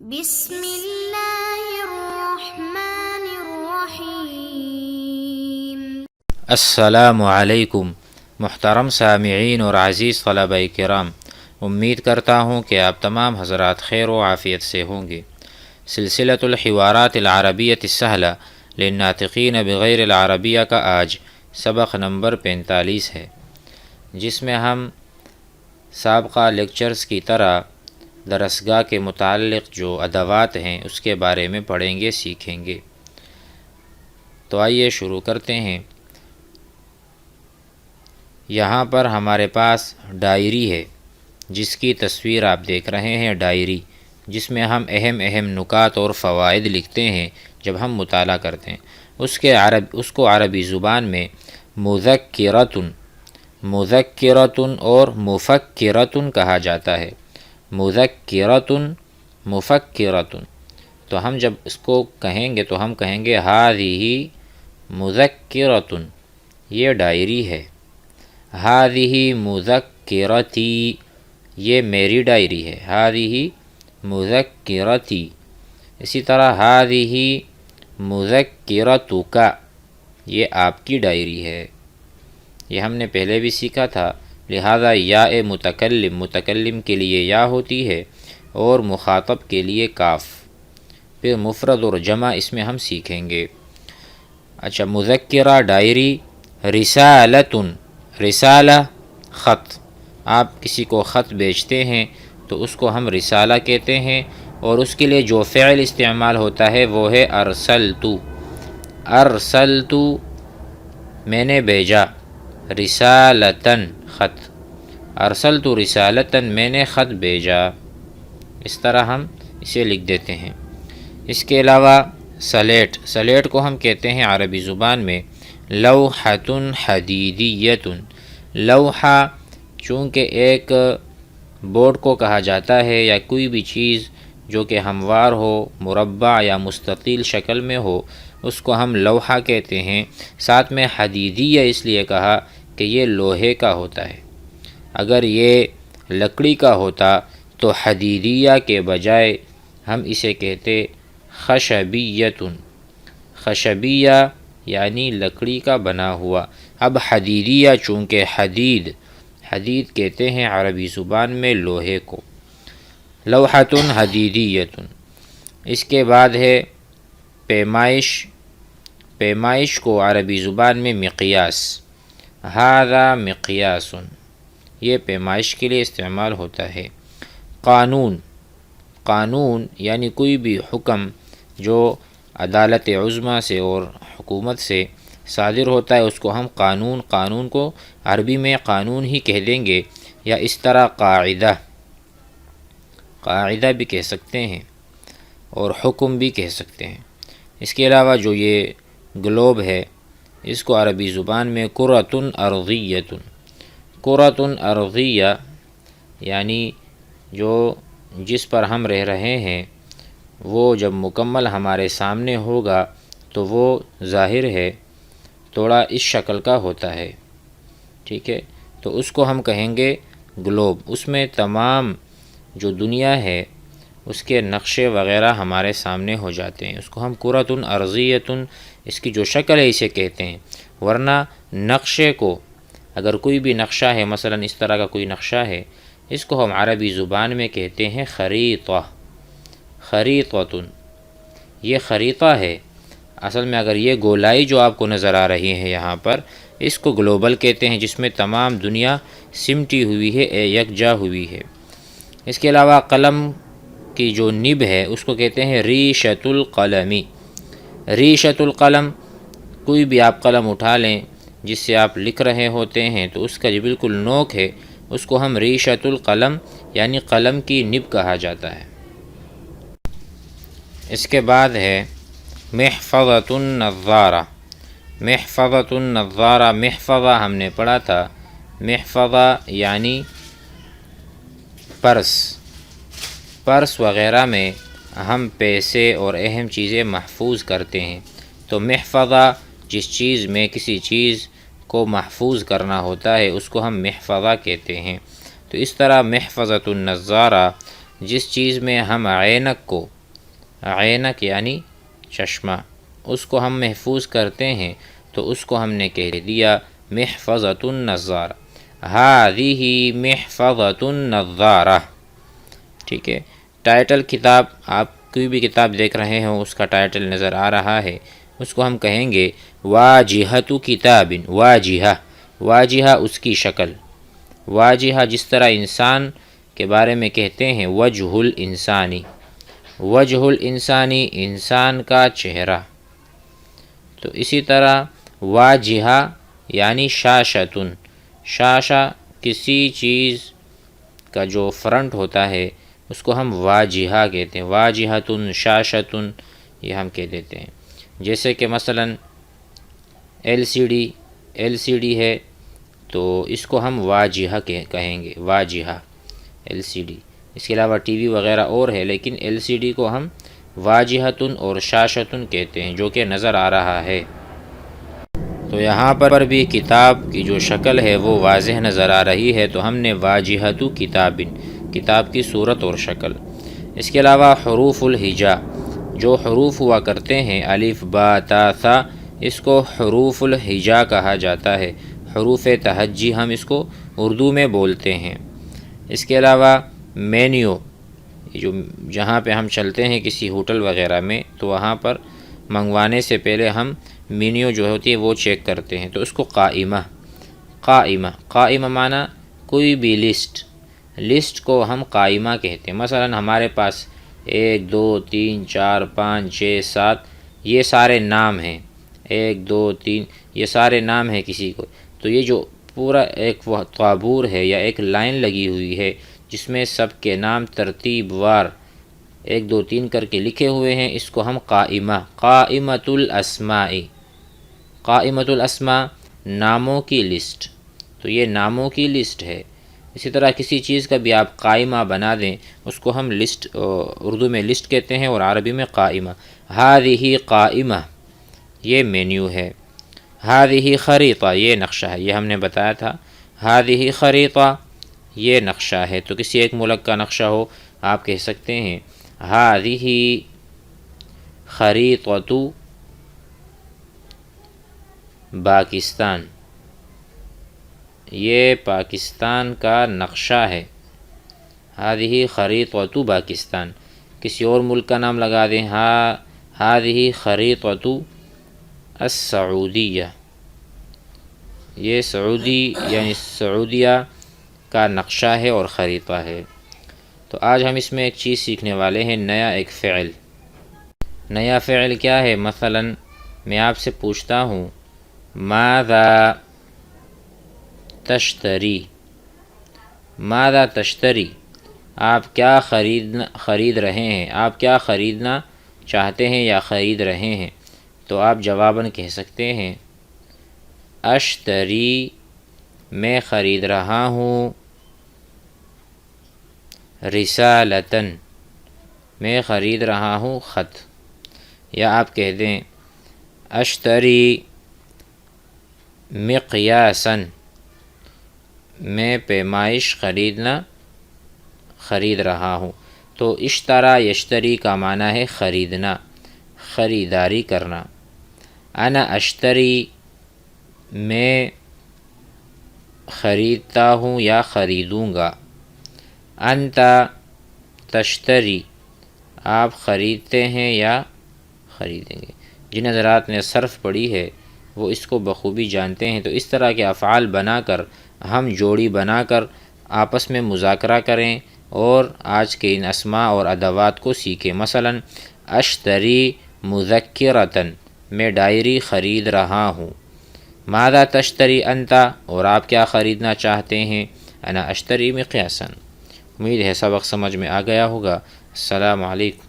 بسم اللہ الرحمن الرحیم۔ السلام علیکم محترم سامعین اور عزیز طلبہ کرام، امید کرتا ہوں کہ آپ تمام حضرات خیر و عافیت سے ہوں گے۔ سلسلۃ الحوارات العربیۃ السہلہ للناطقین بغیر العربیہ کا آج سبق نمبر 45 ہے، جس میں ہم سابقہ لیکچرز کی طرح درسگاہ کے متعلق جو ادوات ہیں اس کے بارے میں پڑھیں گے، سیکھیں گے۔ تو آئیے شروع کرتے ہیں۔ یہاں پر ہمارے پاس ڈائری ہے، جس کی تصویر آپ دیکھ رہے ہیں، ڈائری جس میں ہم اہم نکات اور فوائد لکھتے ہیں جب ہم مطالعہ کرتے ہیں۔ اس کو عربی زبان میں مذکرۃ اور مفکرۃ کہا جاتا ہے۔ مذکرۃ، مفکرۃ۔ تو ہم جب اس کو کہیں گے تو ہم کہیں گے ھذہ مذکرۃ، یہ ڈائری ہے۔ ھذہ مذکرتی، یہ میری ڈائری ہے۔ ھذہ مذکرتی۔ اسی طرح ھذہ مذکرتک، یہ آپ کی ڈائری ہے۔ یہ ہم نے پہلے بھی سیکھا تھا، لہذا یاء متکلم کے لیے یا ہوتی ہے اور مخاطب کے لیے کاف۔ پھر مفرد اور جمع اس میں ہم سیکھیں گے۔ اچھا، مذکرہ ڈائری، رسالۃ، رسالہ خط، آپ کسی کو خط بیچتے ہیں تو اس کو ہم رسالہ کہتے ہیں، اور اس کے لیے جو فعل استعمال ہوتا ہے وہ ہے ارسلت۔ ارسلت، میں نے بھیجا، رسالتاً، خط۔ ارسلت رسالتاً، میں نے خط بھیجا۔ اس طرح ہم اسے لکھ دیتے ہیں۔ اس کے علاوہ سلیٹ کو ہم کہتے ہیں عربی زبان میں لوحۃ حدیدیۃ۔ لوحہ چونکہ ایک بورڈ کو کہا جاتا ہے یا کوئی بھی چیز جو کہ ہموار ہو، مربع یا مستطیل شکل میں ہو، اس کو ہم لوحہ کہتے ہیں۔ ساتھ میں حدیدیہ اس لیے کہا کہ یہ لوہے کا ہوتا ہے۔ اگر یہ لکڑی کا ہوتا تو حدیدیہ کے بجائے ہم اسے کہتے خشبیۃ۔ خشبیہ یعنی لکڑی کا بنا ہوا۔ اب حدیدیہ چونکہ حدید کہتے ہیں عربی زبان میں لوہے کو۔ لوحۃ حدیدیۃ۔ اس کے بعد ہے پیمائش۔ پیمائش کو عربی زبان میں مقیاس۔ ھذا مقیاس، یہ پیمائش کے لیے استعمال ہوتا ہے۔ قانون یعنی کوئی بھی حکم جو عدالت عظمیٰ سے اور حکومت سے صادر ہوتا ہے اس کو ہم قانون کو عربی میں قانون ہی کہہ دیں گے، یا اس طرح قاعدہ بھی کہہ سکتے ہیں اور حکم بھی کہہ سکتے ہیں۔ اس کے علاوہ جو یہ گلوب ہے اس کو عربی زبان میں کرۃ ارضیۃ۔ کرۃ ارضیہ یعنی جس پر ہم رہ رہے ہیں وہ جب مکمل ہمارے سامنے ہوگا تو وہ ظاہر ہے تھوڑا اس شکل کا ہوتا ہے، ٹھیک ہے؟ تو اس کو ہم کہیں گے گلوب۔ اس میں تمام جو دنیا ہے اس کے نقشے وغیرہ ہمارے سامنے ہو جاتے ہیں۔ اس کو ہم کرۃ ارضیۃ، اس کی جو شکل ہے اسے کہتے ہیں۔ ورنہ نقشے کو، اگر کوئی بھی نقشہ ہے، مثلا اس طرح کا کوئی نقشہ ہے، اس کو ہم عربی زبان میں کہتے ہیں خریطہ۔ خریطۃ، یہ خریطہ ہے۔ اصل میں اگر یہ گولائی جو آپ کو نظر آ رہی ہے یہاں پر، اس کو گلوبل کہتے ہیں، جس میں تمام دنیا سمٹی ہوئی ہے، یکجا ہوئی ہے۔ اس کے علاوہ قلم کی جو نب ہے اس کو کہتے ہیں ریشۃ القلم۔ ریشۃ القلم، کوئی بھی آپ قلم اٹھا لیں جس سے آپ لکھ رہے ہوتے ہیں تو اس کا جو بالکل نوک ہے اس کو ہم ریشۃ القلم یعنی قلم کی نب کہا جاتا ہے۔ اس کے بعد ہے محفظۃ النظارہ۔ محفظۃ النظارہ، محفظہ ہم نے پڑھا تھا، محفظہ یعنی پرس وغیرہ میں ہم پیسے اور اہم چیزیں محفوظ کرتے ہیں۔ تو محفظہ جس چیز میں کسی چیز کو محفوظ کرنا ہوتا ہے اس کو ہم محفظہ کہتے ہیں۔ تو اس طرح محفظۃ النظارہ جس چیز میں ہم عینک کو، عینک یعنی چشمہ، اس کو ہم محفوظ کرتے ہیں تو اس کو ہم نے کہہ دیا محفظۃ النظارہ، ہذہ محفظۃ النظارہ۔ ٹھیک ہے، ٹائٹل کتاب، آپ کوئی بھی کتاب دیکھ رہے ہوں اس کا ٹائٹل نظر آ رہا ہے، اس کو ہم کہیں گے واجہۃ کتاب، واجہہ، واجہہ اس کی شکل، واجہہ جس طرح انسان کے بارے میں کہتے ہیں وجہ الانسانی، وجہ الانسانی انسان کا چہرہ، تو اسی طرح واجہہ یعنی شاشۃ، شاشہ کسی چیز کا جو فرنٹ ہوتا ہے اس کو ہم واجہہ کہتے ہیں، واجہۃ شاشۃ یہ ہم کہہ دیتے ہیں۔ جیسے کہ مثلا ایل سی ڈی ہے تو اس کو ہم واجہہ کہیں گے، واجہہ ایل سی ڈی۔ اس کے علاوہ ٹی وی وغیرہ اور ہے، لیکن ایل سی ڈی کو ہم واجہۃ اور شاشۃ کہتے ہیں، جو کہ نظر آ رہا ہے۔ تو یہاں پر بھی کتاب کی جو شکل ہے وہ واضح نظر آ رہی ہے، تو ہم نے واجہۃ کتاب، کتاب کی صورت اور شکل۔ اس کے علاوہ حروف الہجا، جو حروف ہوا کرتے ہیں الف با تا ثا، اس کو حروف الہجا کہا جاتا ہے، حروف تہجی ہم اس کو اردو میں بولتے ہیں۔ اس کے علاوہ مینیو، جو جہاں پہ ہم چلتے ہیں کسی ہوٹل وغیرہ میں تو وہاں پر منگوانے سے پہلے ہم مینیو جو ہوتی ہے وہ چیک کرتے ہیں، تو اس کو قائمہ، قائمہ، قائمہ معنی کوئی بھی لسٹ کو ہم قائمہ کہتے ہیں۔ مثلا ہمارے پاس 1 2 3 4 5 6 7 یہ سارے نام ہیں، 1 2 3 یہ سارے نام ہیں کسی کو، تو یہ جو پورا ایک طابور ہے یا ایک لائن لگی ہوئی ہے جس میں سب کے نام ترتیب وار 1 2 3 کر کے لکھے ہوئے ہیں، اس کو ہم قائمہ، قائمۃ الاسماء، قائمۃ الاسماء ناموں کی لسٹ، تو یہ ناموں کی لسٹ ہے۔ اسی طرح کسی چیز کا بھی آپ قائمہ بنا دیں اس کو ہم لسٹ، اردو میں لسٹ کہتے ہیں اور عربی میں قائمہ۔ ہذہ قائمہ یہ مینیو ہے، ہذہ خریطہ یہ نقشہ ہے، یہ ہم نے بتایا تھا، ہذہ خریطہ یہ نقشہ ہے۔ تو کسی ایک ملک کا نقشہ ہو آپ کہہ سکتے ہیں ہذہ خریطۃ پاکستان، یہ پاکستان کا نقشہ ہے، ہذہ خریطۃ پاکستان۔ کسی اور ملک کا نام لگا دیں، ہذہ خریطۃ السعودیہ، یہ سعودی یعنی سعودیہ کا نقشہ ہے اور خریطہ ہے۔ تو آج ہم اس میں ایک چیز سیکھنے والے ہیں، نیا ایک فعل۔ نیا فعل کیا ہے؟ مثلا میں آپ سے پوچھتا ہوں ماذا تشتری، ماذا تشتری، آپ کیا خرید رہے ہیں، آپ کیا خریدنا چاہتے ہیں یا خرید رہے ہیں، تو آپ جواباً کہہ سکتے ہیں اشتری میں خرید رہا ہوں، رسالتاً میں خرید رہا ہوں خط، یا آپ کہہ دیں اشتری مقیاساً میں پیمائش خرید رہا ہوں۔ تو اشترا یشتری کا معنی ہے خریدنا، خریداری کرنا۔ انا اشتری میں خریدتا ہوں یا خریدوں گا، انت تشتری آپ خریدتے ہیں یا خریدیں گے۔ جن حضرات نے صرف پڑھی ہے وہ اس کو بخوبی جانتے ہیں۔ تو اس طرح کے افعال بنا کر ہم جوڑی بنا کر آپس میں مذاکرہ کریں اور آج کے ان اسماء اور ادوات کو سیکھیں۔ مثلا اشتری مذکرتاً میں ڈائری خرید رہا ہوں، ماذا تشتری انت اور آپ کیا خریدنا چاہتے ہیں، انا اشتری مقیاساً۔ امید ہے سبق سمجھ میں آ گیا ہوگا۔ السلام علیکم۔